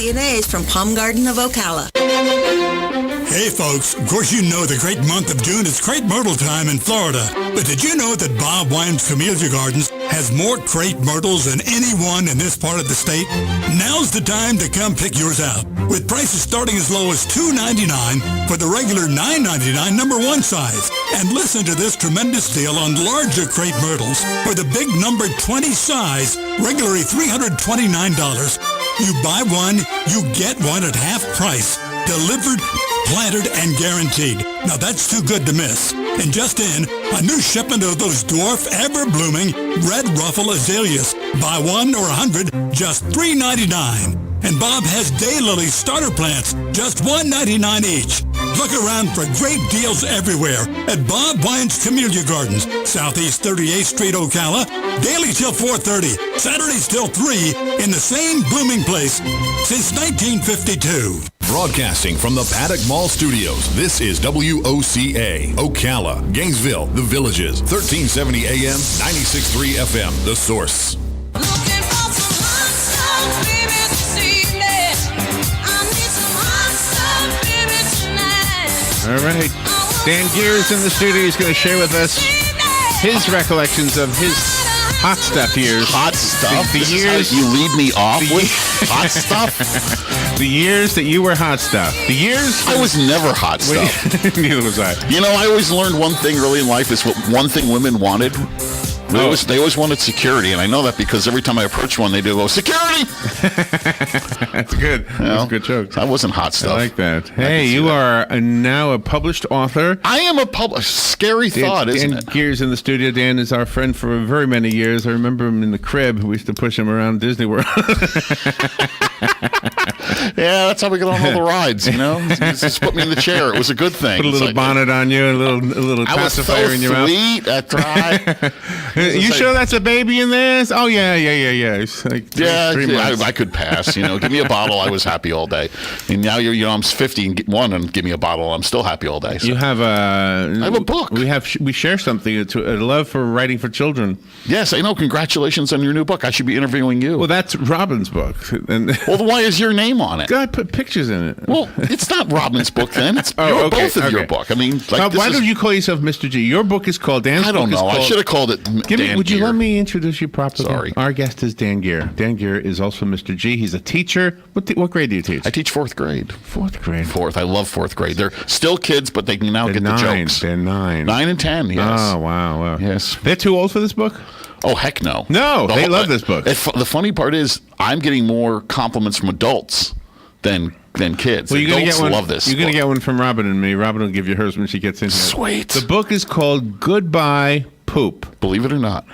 CNAs from Palm Garden of Ocala. Hey folks, of course you know the great month of June is crepe myrtle time in Florida. But did you know that Bob Wine's Camellia Gardens has more crepe myrtles than anyone in this part of the state? Now's the time to come pick yours out. With prices starting as low as $2.99 for the regular $9.99 number 1 size. And listen to this tremendous deal on larger crepe myrtles. For the big number 20 size, regularly $329. You buy one, you get one at half price. Delivered, planted, and guaranteed. Now that's too good to miss. And just in, a new shipment of those dwarf, ever-blooming red ruffle azaleas. Buy 1 or 100, just $3.99. And Bob has daylily starter plants, just $1.99 each. Look around for great deals everywhere at Bob Wine's Camellia Gardens, Southeast 38th Street, Ocala, daily till 4:30, Saturdays till 3, in the same blooming place since 1952. Broadcasting from the Paddock Mall Studios, this is WOCA, Ocala, Gainesville, The Villages, 1370 AM, 96.3 FM, The Source. Looking for some hot stuff, baby, this evening. I need some hot stuff, baby, tonight. All right. Dan Geer is in the studio. He's going to share with us his recollections of his hot stuff years. Hot stuff? The This is years how you lead me off with hot stuff? The years that you were hot stuff. The years... I was never hot stuff. Neither was I. You know, I always learned one thing early in life is what one thing women wanted. They always wanted security, and I know that because every time I approach one, they do go, security! That's good. That's a good joke. I wasn't hot stuff. I like that. Hey, you are now a published author. I am a scary thought, isn't it? Dan Geer's in the studio. Dan is our friend for very many years. I remember him in the crib. We used to push him around Disney World. Yeah, that's how we get on all the rides, you know? Just put me in the chair. It was a good thing. Put a little bonnet on you, a little pacifier in your mouth. I was so sweet. That's right. You sure that's a baby in this? Oh, yeah. It's like three months. I could pass. You know, give me a bottle. I was happy all day. And now I'm 51 and give me a bottle. I'm still happy all day. So. You have I have a book. We share something. It's a love for writing for children. Yes, I know. Congratulations on your new book. I should be interviewing you. Well, that's Robin's book. Well, then why is your name on it? God put pictures in it. Well, it's not Robin's book then. It's both of your book. I mean, why don't you call yourself Mr. G? Your book is called Dan's I don't know. I should have called it Dan Would you Geer. let me introduce you properly? Sorry. Our guest is Dan Geer. Dan Geer is also Mr. G. He's a teacher. What grade do you teach? I teach 4th grade. Fourth grade. Fourth. I love 4th grade. They're still kids, but they can now get the jokes. They're 9. 9 and 10, yes. Oh, wow. Yes. They're too old for this book? Oh, heck no. No, they love this book. The funny part is I'm getting more compliments from adults than kids. Well, Adults love this. You're going to get one from Robin and me. Robin will give you hers when she gets in here. Sweet. The book is called Goodbye Poop. Believe it or not.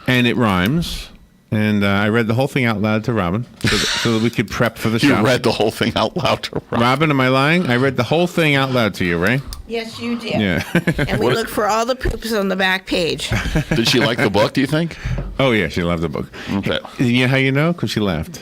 And it rhymes. And I read the whole thing out loud to Robin so that we could prep for the show. You read the whole thing out loud to Robin. Robin, am I lying? I read the whole thing out loud to you, right? Yes, you did. Yeah. And we look for all the poops on the back page. Did she like the book, do you think? Oh, yeah, she loved the book. Okay. You know how you know? Because she laughed.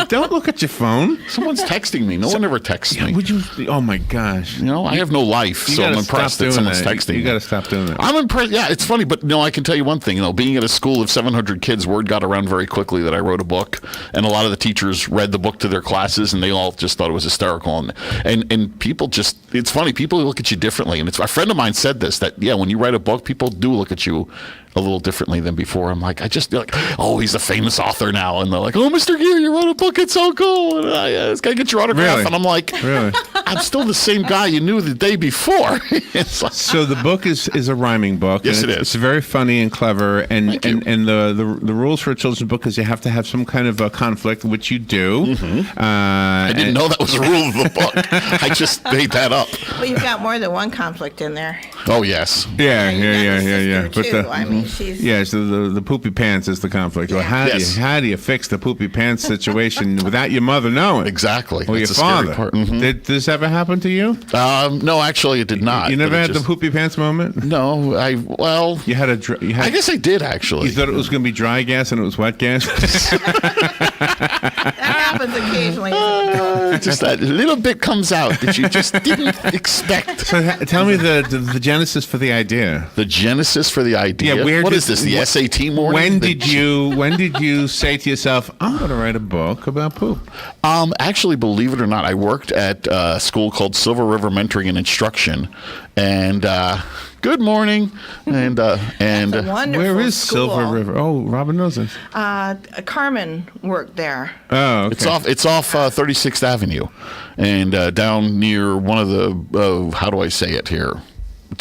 Don't look at your phone. Someone's texting me. No one ever texts me. Would you? Oh my gosh! You know, I have no life, so I'm impressed that someone's texting me. You got to stop doing that. I'm impressed. Yeah, it's funny, but no, I can tell you one thing. You know, being at a school of 700 kids, word got around very quickly that I wrote a book, and a lot of the teachers read the book to their classes, and they all just thought it was hysterical. And people just—it's funny. People look at you differently, and a friend of mine said this that when you write a book, people do look at you a little differently than before. I'm like, they're like, oh, he's a famous author now, and they're like, oh, Mr. Geer, you wrote a book, it's so cool. And this guy get your autograph, really? And I'm like, really? I'm still the same guy you knew the day before. So the book is a rhyming book. Yes, and it is. It's very funny and clever, and the rules for a children's book is you have to have some kind of a conflict, which you do. Mm-hmm. I didn't know that was a rule of the book. I just made that up. Well, you've got more than one conflict in there. Oh yes. Yeah. But Yes, the poopy pants is the conflict. Well, how do you fix the poopy pants situation without your mother knowing? Exactly. Or your That's father. the scary part. Mm-hmm. Did this ever happen to you? No, actually, it did not. You never had the poopy pants moment? No, You had I guess I did actually. You thought it was going to be dry gas and it was wet gas? That happens occasionally. As an adult. Just that little bit comes out that you just didn't expect. So tell me the genesis for the idea. The genesis for the idea. Yeah, what is this? The SAT morning? When did you say to yourself, I'm going to write a book about poop? Actually, believe it or not, I worked at a school called Silver River Mentoring and Instruction, and good morning, and It's a wonderful where is school. Silver River? Oh, Robin knows it. Carmen worked there. Oh, okay. it's off 36th Avenue, and down near one of the how do I say it here?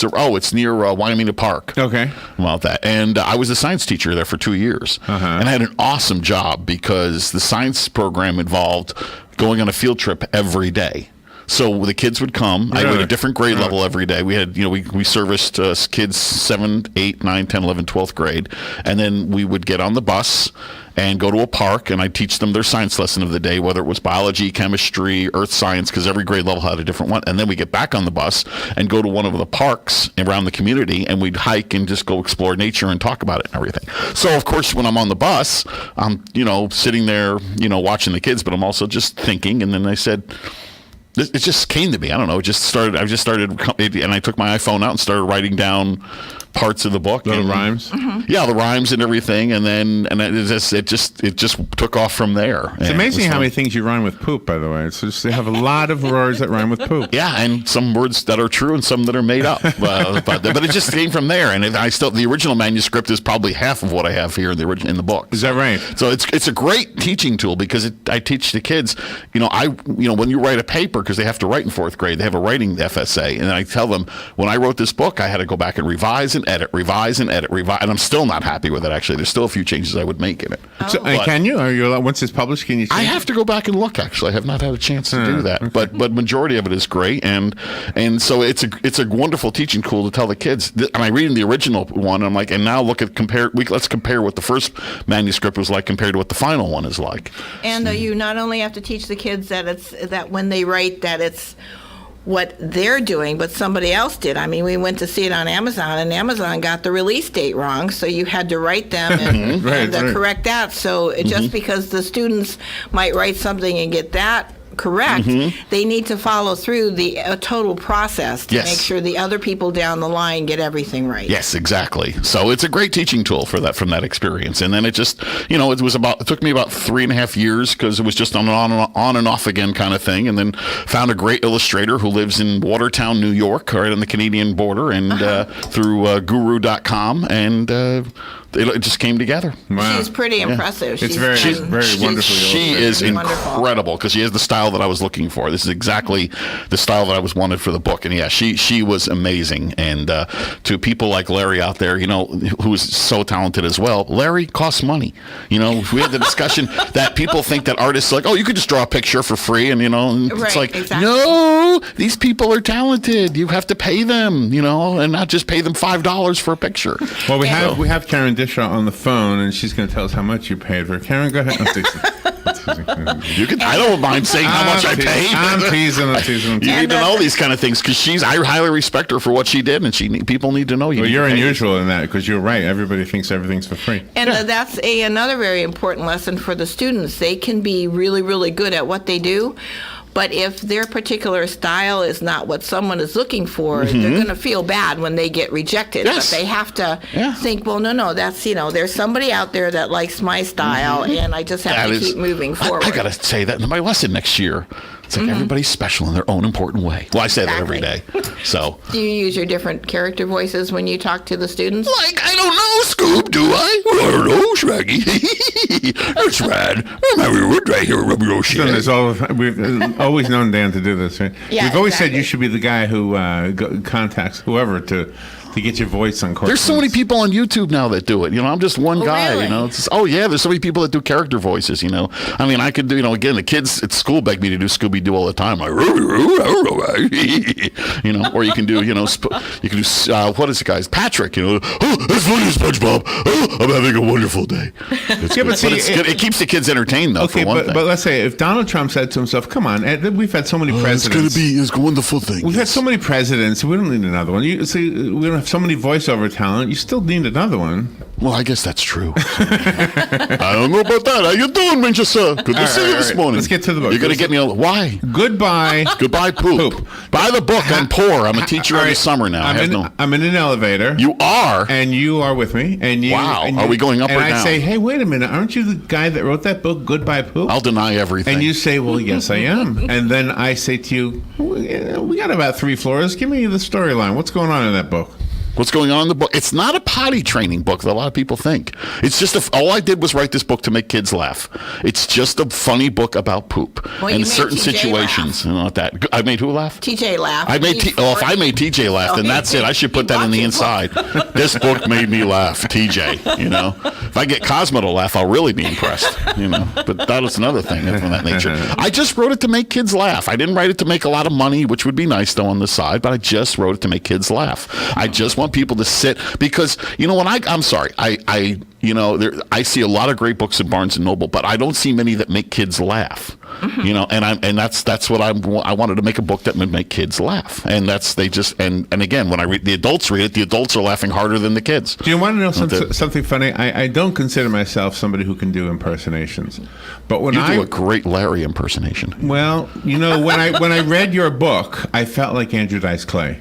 It's near Wyoming Park. Okay. About that. And I was a science teacher there for 2 years. Uh-huh. And I had an awesome job because the science program involved going on a field trip every day. So the kids would come. I had a different grade level every day. We had, we serviced kids 7, 8, 9, 10, 11, 12th grade. And then we would get on the bus and go to a park, and I'd teach them their science lesson of the day, whether it was biology, chemistry, earth science, because every grade level had a different one. And then we get back on the bus and go to one of the parks around the community, and we'd hike and just go explore nature and talk about it and everything. So, of course, when I'm on the bus, I'm, sitting there, watching the kids, but I'm also just thinking. And then I said, it just came to me. I don't know. I just started, and I took my iPhone out and started writing down parts of the book. Little rhymes? Mm-hmm. Yeah, the rhymes and everything, and then it just took off from there. It's amazing how many things you rhyme with poop, by the way. It's just, they have a lot of words that rhyme with poop. Yeah, and some words that are true and some that are made up. But it just came from there, and the original manuscript is probably half of what I have here in the book. Is that right? So it's a great teaching tool because I teach the kids. When you write a paper, because they have to write in 4th grade, they have a writing FSA, and I tell them when I wrote this book, I had to go back and revise and edit, and I'm still not happy with it. Actually, there's still a few changes I would make in it. So, can you? Are you allowed, once it's published? Can you? I have to go back and look. Actually, I have not had a chance to do that. Okay. But majority of it is great, and so it's a wonderful teaching tool to tell the kids. And I read in the original one, and I'm like, and now let's compare what the first manuscript was like compared to what the final one is like. And you not only have to teach the kids that when they write that it's what they're doing, but somebody else did. I mean, we went to see it on Amazon, and Amazon got the release date wrong, so you had to write them and, right. correct that. So just because the students might write something and get that correct, they need to follow through the total process to make sure the other people down the line get everything right. Yes, exactly. So it's a great teaching tool from that experience. And then it just, it took me about 3.5 years because it was just on and off again kind of thing. And then found a great illustrator who lives in Watertown, New York, right on the Canadian border, and through guru.com, and it just came together. Wow. She's pretty impressive. It's very wonderful. She is incredible because she has the style that I was looking for. This is exactly the style that I was wanted for the book. And she was amazing. And to people like Larry out there, who is so talented as well, Larry costs money. We had the discussion that people think that artists are like, oh, you could just draw a picture for free, and it's like, exactly. No, these people are talented. You have to pay them, and not just pay them $5 for a picture. Well, we have Karen Disher on the phone, and she's going to tell us how much you paid for. Karen, go ahead. I don't mind saying how much I paid. I'm teasing. You need to know these kind of things because I highly respect her for what she did, and people need to know you. Well, you're unusual in that because you're right. Everybody thinks everything's for free. And that's another very important lesson for the students. They can be really, really good at what they do, but if their particular style is not what someone is looking for, they're going to feel bad when they get rejected. Yes. But they have to think, well, no, that's, there's somebody out there that likes my style, and I just have to keep moving forward. I got to say that in my lesson next year. It's like everybody's special in their own important way. Well, I say that every day. So. Do you use your different character voices when you talk to the students? Like, I don't know, Scoop, do I? Well, I don't know, Shaggy. That's rad. I'm having a good day here at Ruby O'Shea. We've always known Dan to do this, right? Yeah, we've always said you should be the guy who contacts whoever to get your voice on cartoons. There's so many people on YouTube now that do it. I'm just one guy. Really? It's just, there's so many people that do character voices. I mean, I could do. Again, the kids at school beg me to do Scooby Doo all the time. Like, or you can do, what is it, guys? Patrick. Oh, that's funny, SpongeBob. Oh, I'm having a wonderful day. It keeps the kids entertained, though. Okay, for one thing. But let's say if Donald Trump said to himself, "Come on, we've had so many presidents. It's going to be a wonderful thing. We've had so many presidents. We don't need another one. We don't have so many voiceover talent. You still need another one." Well, I guess that's true. I don't know about that. How you doing, Manchester? Good to see you this morning. Let's get to the book. You're going to get me on. Why? Goodbye. Goodbye, poop. Buy the book. I'm poor. I'm a teacher All every right. summer now. I'm in an elevator. You are? And you are with me. And you. Wow. And Are we going up and or I down? say, hey, wait a minute. Aren't you the guy that wrote that book, Goodbye Poop? I'll deny everything. And you say, well, yes, I am. And then I say to you, we got about 3 floors. Give me the storyline. What's going on in that book? What's going on in the book? It's not a potty training book that a lot of people think. It's just all I did was write this book to make kids laugh. It's just a funny book about poop Well, you and made certain TJ situations. And not that. I made who laugh? TJ laughed. I made if I made TJ laugh, then that's it. I should put that in the inside. This book made me laugh, TJ. You know, if I get Cosmo to laugh, I'll really be impressed. You know, but that is another thing of that nature. I just wrote it to make kids laugh. I didn't write it to make a lot of money, which would be nice though on the side. But I just wrote it to make kids laugh. I just want people to sit because you know when I'm sorry, I you know I see a lot of great books at Barnes and Noble, but I don't see many that make kids laugh. Mm-hmm. You know, and that's what I wanted to make a book that would make kids laugh, and and again when I read the adults read it, the adults are laughing harder than the kids. Do you want to know something funny? I don't consider myself somebody who can do impersonations, but when you do a great Larry impersonation. Well, you know when I read your book, I felt like Andrew Dice Clay.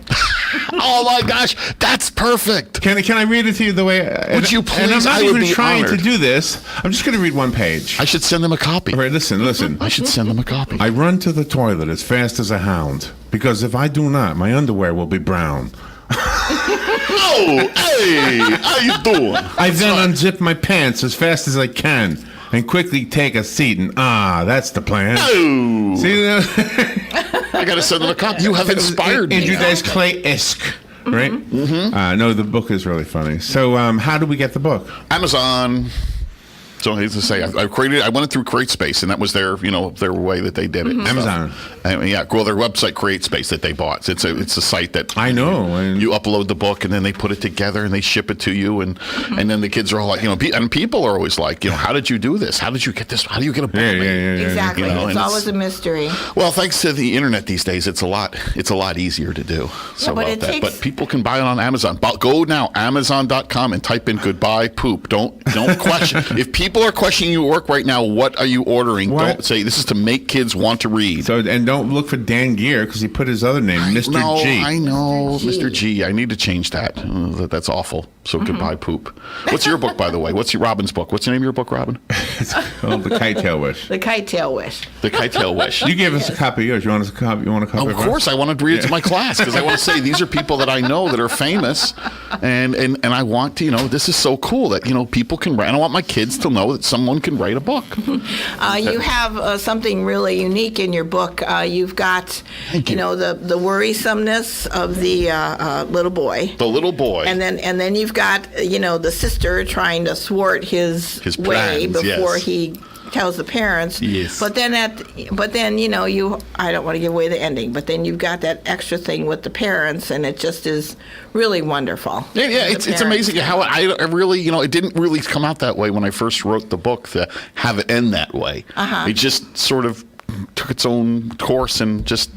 Oh my gosh, that's perfect. Can I read it to you the way? Would you please? And I'm not I would even be trying honored. to do this. I'm just going to read one page. I should send them a copy. All right, listen. I should send them a copy. I run to the toilet as fast as a hound because if I do not, my underwear will be brown. Oh, hey, how you doing? I then unzip my pants as fast as I can and quickly take a seat. And that's the plan. Oh, See, I got to send them a copy. You have inspired me. Andrew Dice Clay-esque, right? Mm-hmm. No, the book is really funny. So, how do we get the book? Amazon. So I hate to say, I went through CreateSpace, and that was their way that they did it. Amazon. Their website CreateSpace that they bought. It's a site that I know. You upload the book, and then they put it together, and they ship it to you, and then the kids are all like, and people are always like, how did you do this? How did you get this? How do you get a book made? Yeah. Exactly. It's always a mystery. Well, thanks to the internet these days, it's a lot easier to do. So but about that. But people can buy it on Amazon. Go now, Amazon.com, and type in "goodbye poop." Don't question. If people are questioning your work right now, what are you ordering? What? Don't say this is to make kids want to read. So, and don't look for Dan Geer because he put his other name, Mr. G. I know, Mr. G. I need to change that. That's awful. So goodbye poop. What's your book, by the way? What's Robin's book? What's the name of your book, Robin? It's called The Kite Tail Wish. The Kite Tail Wish. The Kite Tail Wish. You gave us a copy of yours. You want us a copy? You want a copy? Of course, I wanted to read it to my class because I want to say these are people that I know that are famous, and I want to, this is so cool that people can write. And I want my kids to know that someone can write a book. You have something really unique in your book. You've got, the worrisomeness of the little boy. The little boy. And then you've got, the sister trying to thwart his way plans, before yes. he tells the parents. Yes. But then I don't want to give away the ending, but then you've got that extra thing with the parents, and it just is really wonderful. Yeah, it's amazing how I really, it didn't really come out that way when I first wrote the book to have it end that way. It just sort of took its own course and just,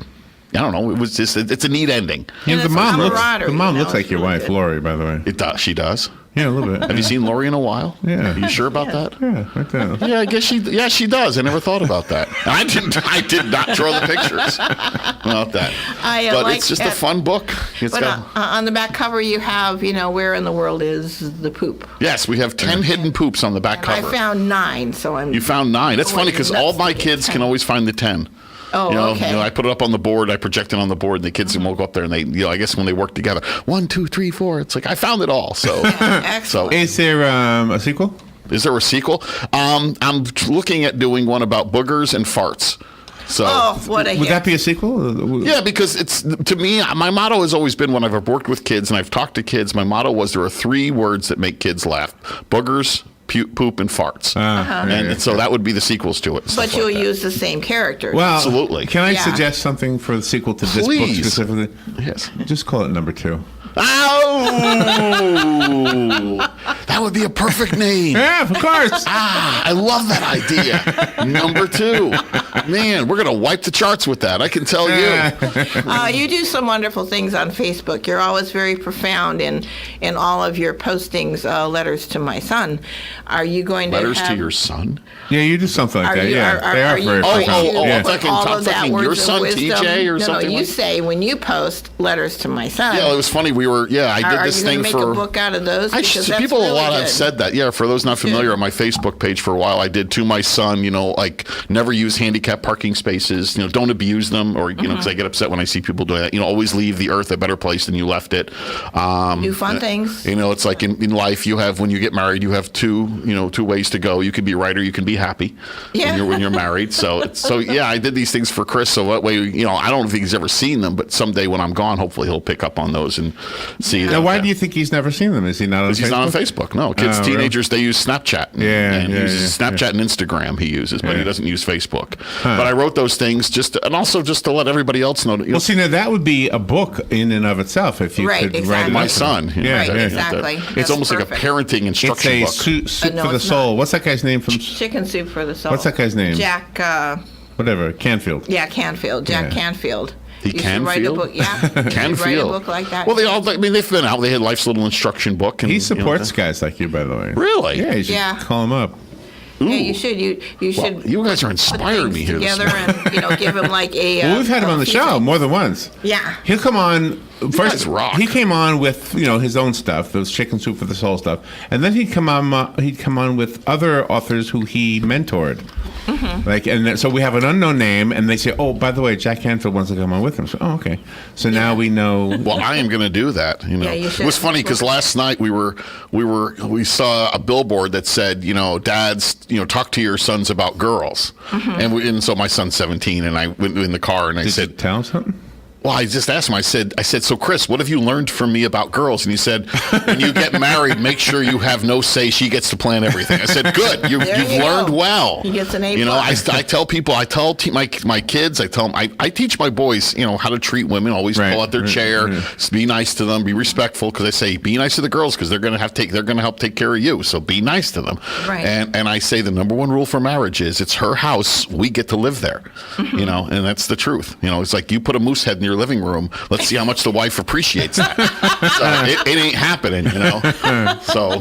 I don't know, it's a neat ending. The it's mom camaraderie, looks like it's your really wife, good. Lori, by the way. It does. She does. Yeah, a little bit. Have you seen Lori in a while? Yeah. Are you sure about that? Yeah, right there. Yeah, I guess she does. I never thought about that. I did not draw the pictures about that. But like it's just a that- fun book. It's But got, on the back cover, you have, where in the world is the poop? yes, we have 10 hidden poops on the back I cover. found 9, so I'm. You found 9. That's funny because Nuts all my to get kids 10. can always find the 10. Oh, okay. I put it up on the board. I project it on the board, and the kids will go up there, and they, I guess when they work together, 1, 2, 3, 4. It's like I found it all. So, Excellent. Is there a sequel? is there a sequel? I'm looking at doing one about boogers and farts. So, Oh, what a Would hit. that be a sequel? yeah, because it's to me, my motto has always been when I've worked with kids and I've talked to kids. My motto was there are 3 words that make kids laugh: boogers, poop, and farts. And so that would be the sequels to it. But you'll use the same characters. Well, Absolutely. Can I Yeah. suggest something for the sequel to this book Please. specifically? Yes. Just call it number 2. Oh! Ooh, that would be a perfect name. Yeah, of course. I love that idea. Number 2. Man, we're going to wipe the charts with that. I can tell you. You do some wonderful things on Facebook. You're always very profound in all of your postings, letters to my son. Are you going to Letters have... to your son? Yeah, you do something like that. Yeah, they are very profound. Oh, Yeah. I'm thinking, all of that words your of son, wisdom? TJ, or no, something No, you like say when you post letters to my son. Yeah, it was funny. I did this thing Are you going to make a book out of those? Because that's people really a lot good. have said that. Yeah, for those not familiar, on my Facebook page for a while, I did to my son, like never use handicap parking spaces, don't abuse them, or, because I get upset when I see people doing that. Always leave the earth a better place than you left it. Do fun things. It's like in life, when you get married, you have two ways to go. You can be right or you can be happy when you're married. So yeah, I did these things for Chris. So that way, I don't think he's ever seen them, but someday when I'm gone, hopefully he'll pick up on those and see them. Now, why do you think he's never seen them? Is he not on Facebook? He's not on Facebook. No, kids, teenagers, they use Snapchat. And he uses Snapchat and Instagram he uses, but he doesn't use Facebook. But I wrote those things just to let everybody else know. Well, see, now that would be a book in and of itself if you could write it. My son. Exactly. It's That's almost perfect. like a parenting instruction book. It's a soup No, for the it's soul. not. What's that guy's name from? Chicken Soup for the Soul. What's that guy's name? Jack. Whatever, Canfield. Yeah, Canfield. Jack Yeah. Canfield. He You should write a Canfield? book. Yeah. You should write a book like that. Well, they've been out. They had Life's Little Instruction Book. And, He supports guys like you, by the way. Really? Yeah, you should call him up. Yeah, you should. You should. You guys are put inspiring things me here. together and give him like a. Well, we've had him on the show more than once. Yeah. He'll come on. guys First, rock. he came on with his own stuff, those Chicken Soup for the Soul stuff, and then he'd come on. He'd come on with other authors who he mentored. So we have an unknown name, and they say, "Oh, by the way, Jack Canfield wants to come on with him." So, okay. So now we know. Well, I am going to do that. Yeah, you should. It was funny because last night we saw a billboard that said, dads, talk to your sons about girls, and so my son's 17, and I went in the car and I Did said, you tell him something? Well, I just asked him. I said, so Chris, what have you learned from me about girls? And he said, when you get married, make sure you have no say. She gets to plan everything. I said, good. You've learned go. well. He gets an A+. I tell people, my kids, I tell them, I teach my boys, how to treat women. Always pull out their chair, be nice to them, be respectful. Because I say, be nice to the girls because they're going to help take care of you. So be nice to them. Right. And I say the number one rule for marriage is it's her house. We get to live there. And that's the truth. It's like you put a moose head in your living room. Let's see how much the wife appreciates that. So it ain't happening, So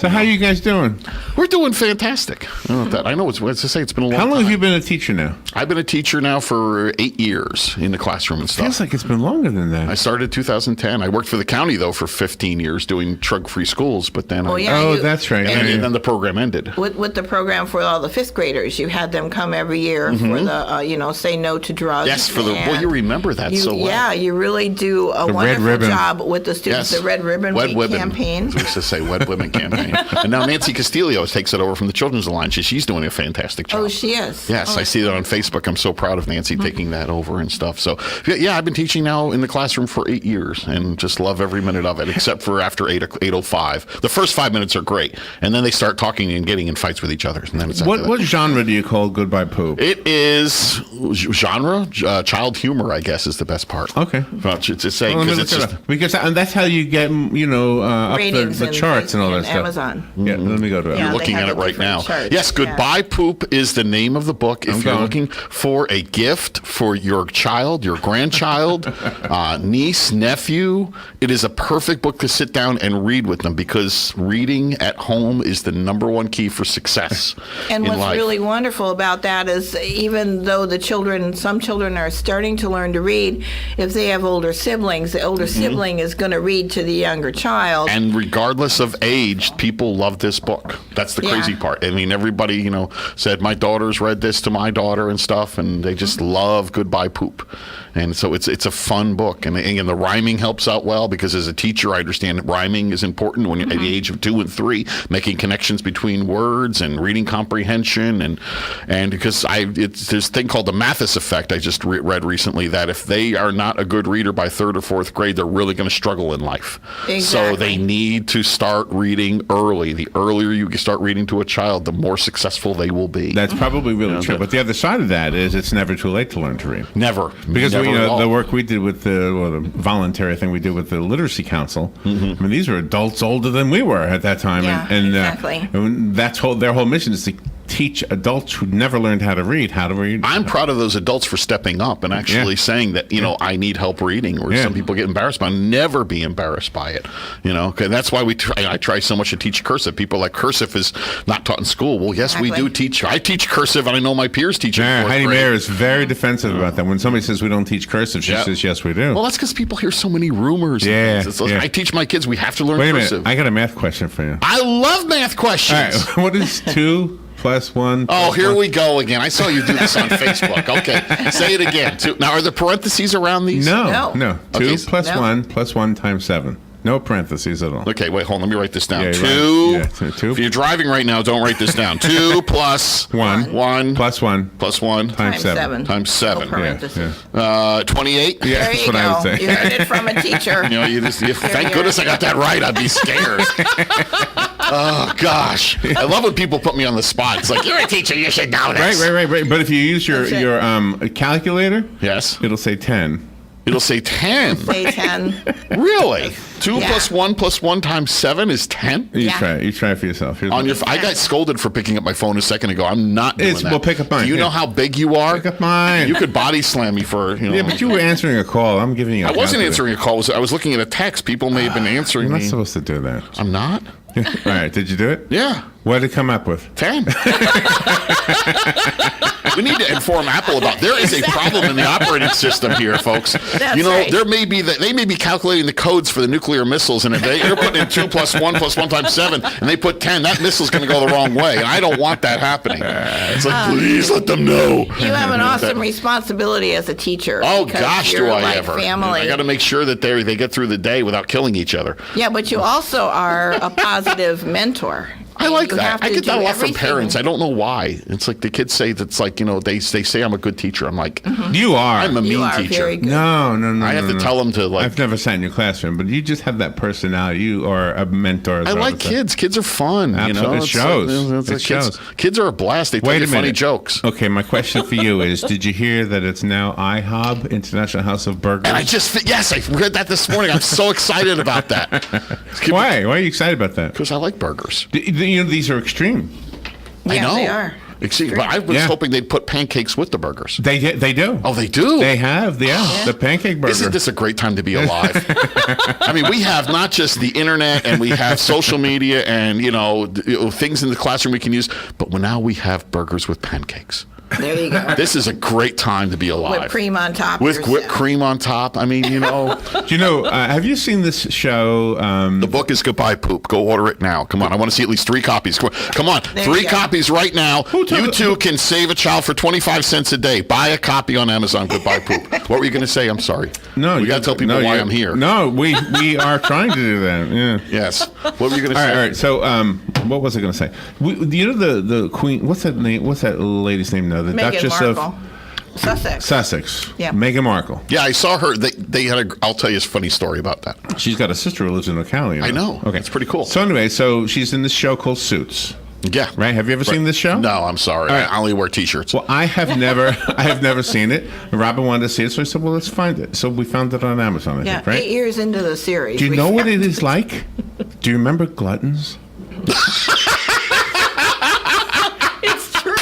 how are you guys doing? We're doing fantastic. I know it's to say it's been a long time. How long have you been a teacher now? I've been a teacher now for 8 years in the classroom and stuff. Feels like it's been longer than that. I started in 2010. I worked for the county though for 15 years doing drug-free schools, but then that's right. And then the program ended. With the program for all the fifth graders, you had them come every year for the say no to drugs. Yes, you remember that so well. Yeah, you really do a wonderful job with the students. Yes. The Red Ribbon Week campaign. We used to say Wed Women campaign. And now Nancy Castillo takes it over from the Children's Alliance. She's doing a fantastic job. Oh, she is? Yes, I see that on Facebook. I'm so proud of Nancy taking that over and stuff. So, yeah, I've been teaching now in the classroom for 8 years and just love every minute of it, except for after 8:05. The first 5 minutes are great. And then they start talking and getting in fights with each other. And then it's what genre do you call Goodbye Poop? It is genre, child humor, I guess, is the best part. Okay. To say, because and that's how you get up the charts and all that stuff. Amazon. Yeah, let me go to it. You're looking at it right now. Charts. Yes, Goodbye Poop is the name of the book. If you're looking for a gift for your child, your grandchild, niece, nephew, it is a perfect book to sit down and read with them because reading at home is the number one key for success. And in what's life. really wonderful about that is even though some children are starting to learn to read, if they have older siblings, the older sibling is going to read to the younger child. And regardless of age, people love this book. That's the crazy part. I mean, everybody, said my daughter's read this to my daughter and stuff, and they just love Goodbye Poop. And so it's a fun book. And the rhyming helps out well because as a teacher, I understand that rhyming is important when you're at the age of 2 and 3, making connections between words and reading comprehension. And because there's a thing called the Mathis effect I just read recently that if they they are not a good reader by 3rd or 4th grade, they're really going to struggle in life. So Exactly. they need to start reading early. The earlier you start reading to a child, the more successful they will be. That's probably really true. but- But the other side of that is it's never too late to learn to read. Never. Because Never at all. the work we did with the voluntary thing we did with the Literacy Council, I mean, these are adults older than we were at that time. Yeah, exactly. And their whole mission is to teach adults who never learned how to read how to read. I'm proud of those adults for stepping up and actually saying that, I need help reading, or some people get embarrassed by it. Never be embarrassed by it. 'Cause that's why I try so much to teach cursive. People are like, cursive is not taught in school. Well, yes, we do teach. I teach cursive, and I know my peers teach it. in 4th Heidi grade. Mayer is very defensive about that. When somebody says we don't teach cursive, she says, yes, we do. Well, that's because people hear so many rumors. and Yeah, things. It's like, yeah. I teach my kids we have to learn Wait a cursive. minute. I got a math question for you. I love math All questions. right. What is 2 plus 1? Oh, plus here 1? we go again. I saw you do this on Facebook. Okay, say it again. Now, are there parentheses around these? No. No. 2 Okay, plus no. 1 plus 1 times 7. No parentheses at all. Okay, wait, hold on. Let me write this down. Yeah, 2. right. Yeah, two. If you're driving right now, don't write this down. 2 plus 1 plus 1 plus 1 times 7. times 7. No parentheses. 28. Yeah, There that's you what I would go. say. You heard it from a teacher. Thank goodness I got that right. I'd be scared. Oh gosh, I love when people put me on the spot. It's like, you're a teacher, you should know this. Right. But if you use your That's it. your calculator, Yes, it'll say 10. it'll say 10. Say 10. Really? 2 Yeah. plus 1 times 7 is 10. You Yeah. try it. You try it for yourself. Here's On what- your, I got scolded for picking up my phone a second ago. I'm not doing that. Well, pick up mine. Do you know Here. how big you are? Pick up mine. You could body slam me for, Yeah, but you were answering a call. I'm giving you. I wasn't answering a call. I was looking at a text. People may have been answering You're not me. supposed to do that. I'm not? All right. Did you do it? Yeah. What did it come up with? 10. We need to inform Apple about there is a problem in the operating system here, folks. That's right. There may be they may be calculating the codes for the nuclear missiles, and if they're putting in 2 plus 1 times 7, and they put 10, that missile's going to go the wrong way, and I don't want that happening. It's like, please let them know. You have an awesome responsibility as a teacher. Oh because gosh, you're do I like ever! Family. I got to make sure that they get through the day without killing each other. Yeah, but you also are a positive mentor. I like You that. have I to get that do a lot from everything. parents. I don't know why. It's like the kids say that's like, they say I'm a good teacher. I'm like, You are. I'm a You mean are teacher. very good. No. I have to tell them to like. I've never sat in your classroom, but you just have that personality. You are a mentor. I like kids. Kids are fun. Absolutely. It It's shows. it's It like shows. Kids are a blast. They tell Wait you a minute. funny jokes. Okay, my question for you is: did you hear that it's now IHOB, International House of Burgers? And yes, I read that this morning. I'm so excited about that. Why? Why are you excited about that? Because I like burgers. These are extreme. I Yeah, know. they are. But I was Yeah. hoping they'd put pancakes with the burgers. They do. Oh, they do? They have the pancake burger. Isn't this a great time to be alive? I mean, we have not just the internet and we have social media and, things in the classroom we can use, but now we have burgers with pancakes. There you go. This is a great time to be alive. Whipped cream on top. With you're whipped set. cream on top. I mean, Do you know? Have you seen this show? the book is Goodbye Poop. Go order it now. Come on. I want to see at least 3 copies. Come on. There 3 you go. copies right now. You too can save a child for 25 cents a day. Buy a copy on Amazon, Goodbye Poop. What were you going to say? I'm sorry. No, we got to tell people why I'm here. No, we are trying to do that. Yeah. Yes. What were you going to All say? right. So, what was I going to say? The Queen? What's that name? What's that lady's name now? The Meghan Duchess Markle. of Sussex. Yeah. Meghan Markle. Yeah, I saw her. They had I'll tell you a funny story about that. She's got a sister who lives in Ocala. I know. Okay, It's pretty cool. So anyway, she's in this show called Suits. Yeah. Right? Have you ever seen this show? No, I'm sorry. All right. I only wear T-shirts. Well, I have never seen it. Robin wanted to see it, so I said, "Well, let's find it." So we found it on Amazon. I Yeah, think, right? 8 years into the series. Do you we know what found it is like? Do you remember Gluttons? It's true.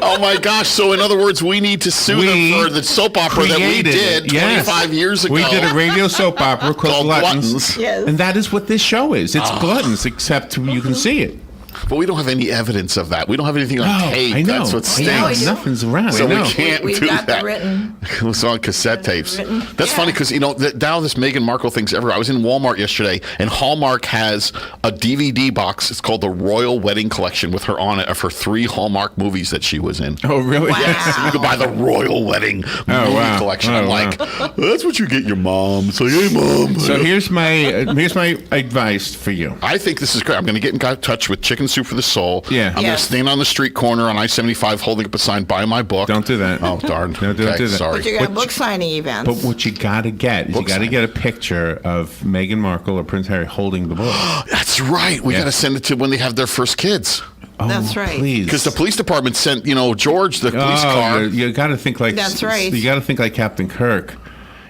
Oh my gosh! So in other words, we need to sue We them for the soap opera that we created did it, yes. 25 years ago. We did a radio soap opera called Called Gluttons. Gluttons. Yes. And that is what this show is. It's Gluttons, except you can see it. But we don't have any evidence of that. We don't have anything on tape. I know. That's what I know. stinks. Nothing's around. So I know. we can't We've do got that. the written. It was on cassette tapes. written. That's Yeah. funny because now this Meghan Markle thing's everywhere. I was in Walmart yesterday, and Hallmark has a DVD box. It's called the Royal Wedding Collection with her on it of her 3 Hallmark movies that she was in. Oh, really? Wow. Yes, you can buy the Royal Wedding movie wow. collection. Oh, I'm like, that's what you get your mom. It's like, hey, mom. So here's my advice for you. I think this is great. I'm going to get in touch with Chicken Chicken Soup for the Soul. Yeah. I'm going to Yes. stand on the street corner on I-75 holding up a sign, buy my book. Don't do that. Oh, darn. No, don't do that. Sorry. But you got What book signing events. But what you got to get is Book you got to signing. get a picture of Meghan Markle or Prince Harry holding the book. That's right. We Yeah. got to send it to when they have their first kids. That's right. Please. Because the police department sent, George, the police car. You got to think like That's right. You got to think like Captain Kirk.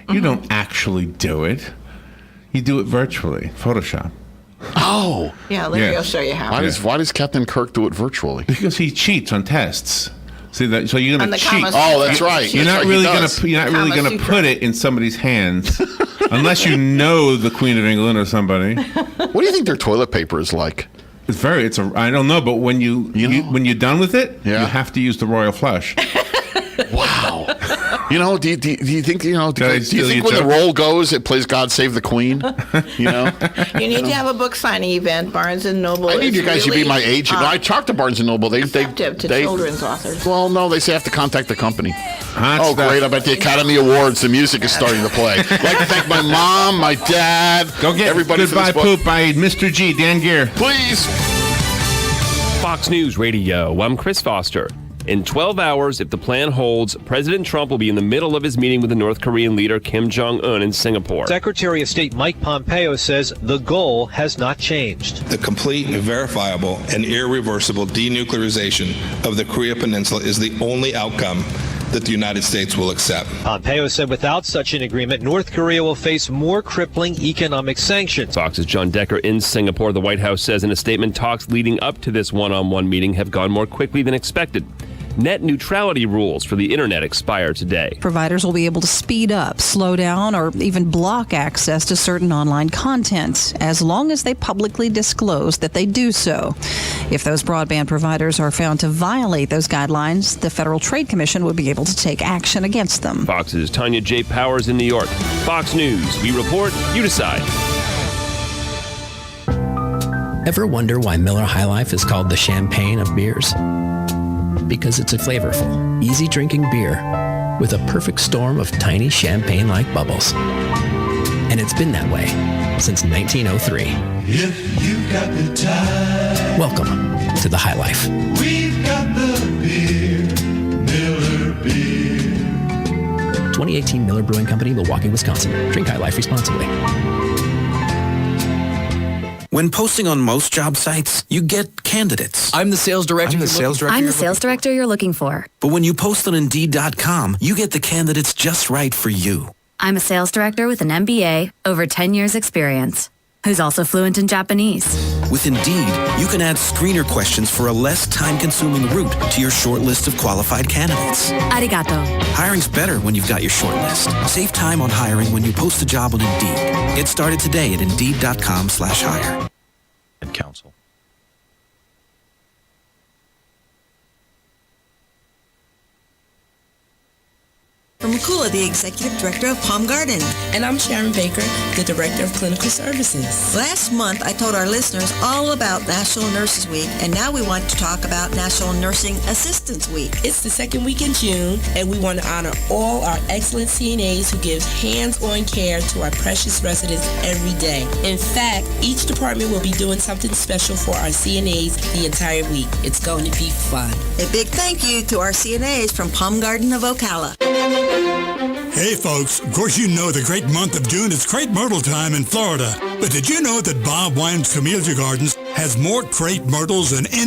You don't actually do it. You do it virtually, Photoshop. Oh. Yeah, Larry Yeah. will show you how. Why does Captain Kirk do it virtually? Because he cheats on tests. See that? So you're On gonna the cheat. Kama Sutra. Oh, that's right. You're That's not right, he really gonna. does. You're not really Kama gonna Sutra. put it in somebody's hands, unless you know the Queen of England or somebody. What do you think their toilet paper is like? It's very. It's a. I don't know, but when when you're done with it, Yeah. you have to use the royal flush. Wow. Do you think, do you I steal think your when the joke? roll goes, it plays God Save the Queen? You need to have a book signing event. Barnes and Noble. I need is you guys to be really, my agent. I talked to Barnes & Noble. They receptive to children's authors. Well, no, they say I have to contact the company. Hot Oh, stuff. great. I'm at the Academy Awards. The music is starting to play. I'd like to thank my mom, my dad, Go get everybody Goodbye for this Poop book. by Mr. G. Dan Geer. Please. Fox News Radio. I'm Chris Foster. In 12 hours, if the plan holds, President Trump will be in the middle of his meeting with the North Korean leader Kim Jong-un in Singapore. Secretary of State Mike Pompeo says the goal has not changed. The complete, verifiable, and irreversible denuclearization of the Korea Peninsula is the only outcome that the United States will accept. Pompeo said without such an agreement, North Korea will face more crippling economic sanctions. Fox's John Decker in Singapore. The White House says in a statement talks leading up to this one-on-one meeting have gone more quickly than expected. Net neutrality rules for the internet expire today. Providers will be able to speed up, slow down, or even block access to certain online content, as long as they publicly disclose that they do so. If those broadband providers are found to violate those guidelines, the Federal Trade Commission would be able to take action against them. Fox's Tanya J. Powers in New York. Fox News. We report, you decide. Ever wonder why Miller High Life is called the champagne of beers? Because it's a flavorful, easy-drinking beer with a perfect storm of tiny champagne-like bubbles. And it's been that way since 1903. If you got the time, Welcome to the High Life. we've got the beer, Miller Beer. 2018 Miller Brewing Company, Milwaukee, Wisconsin. Drink High Life responsibly. When posting on most job sites, you get candidates. I'm the sales director. I'm the sales director you're looking for. But when you post on Indeed.com, you get the candidates just right for you. I'm a sales director with an MBA, over 10 years experience, who's also fluent in Japanese. With Indeed, you can add screener questions for a less time-consuming route to your short list of qualified candidates. Arigato. Hiring's better when you've got your short list. Save time on hiring when you post a job on Indeed. Get started today at Indeed.com/hire. Council. From Makula, the Executive Director of Palm Garden. And I'm Sharon Baker, the Director of Clinical Services. Last month, I told our listeners all about National Nurses Week, and now we want to talk about National Nursing Assistants Week. It's the second week in June, and we want to honor all our excellent CNAs who give hands-on care to our precious residents every day. In fact, each department will be doing something special for our CNAs the entire week. It's going to be fun. A big thank you to our CNAs from Palm Garden of Ocala. Hey folks, of course you know the great month of June is crepe myrtle time in Florida. But did you know that Bob Wine's Camellia Gardens has more crepe myrtles than any